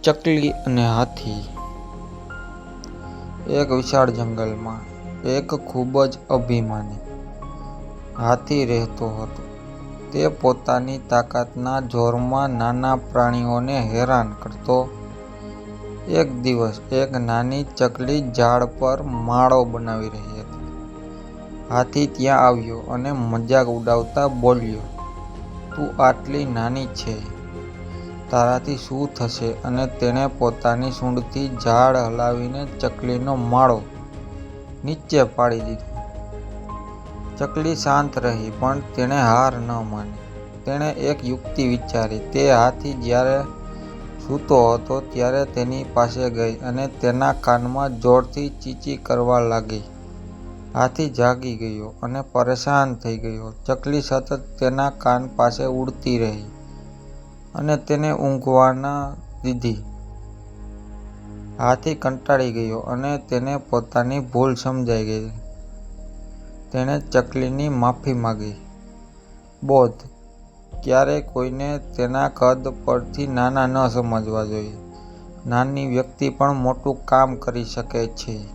ચકલી અને હાથી. એક વિશાળ જંગલમાં એક ખૂબ જ અભિમાની હાથી રહેતો હતો. તે પોતાની તાકાતના જોરમાં નાના પ્રાણીઓને હેરાન કરતો. એક દિવસ એક નાની ચકલી ઝાડ પર માળો બનાવી રહી હતી. હાથી ત્યાં આવ્યો અને મજાક ઉડાવતા બોલ્યો, "તું આટલી નાની છે, તારાથી શું થશે?" અને તેણે પોતાની સૂંઢથી ઝાડ હલાવીને ચકલીનો માળો નીચે પાડી દીધો. ચકલી શાંત રહી, પણ તેણે હાર ન માની. તેણે એક યુક્તિ વિચારી. તે હાથી જ્યારે સૂતો હતો ત્યારે તેની પાસે ગઈ અને તેના કાનમાં જોરથી ચીંચી કરવા લાગી. હાથી જાગી ગયો અને પરેશાન થઈ ગયો. ચકલી સતત તેના કાન પાસે ઉડતી રહી અને તેને ઊંઘવા ન દીધી. હાથી કંટાળી ગયો અને તેને પોતાની ભૂલ સમજાઈ ગઈ. તેણે ચકલીની માફી માંગી. બોધ: ક્યારેય કોઈને તેના કદ પરથી નાના ન સમજવા જોઈએ. નાની વ્યક્તિ પણ મોટું કામ કરી શકે છે.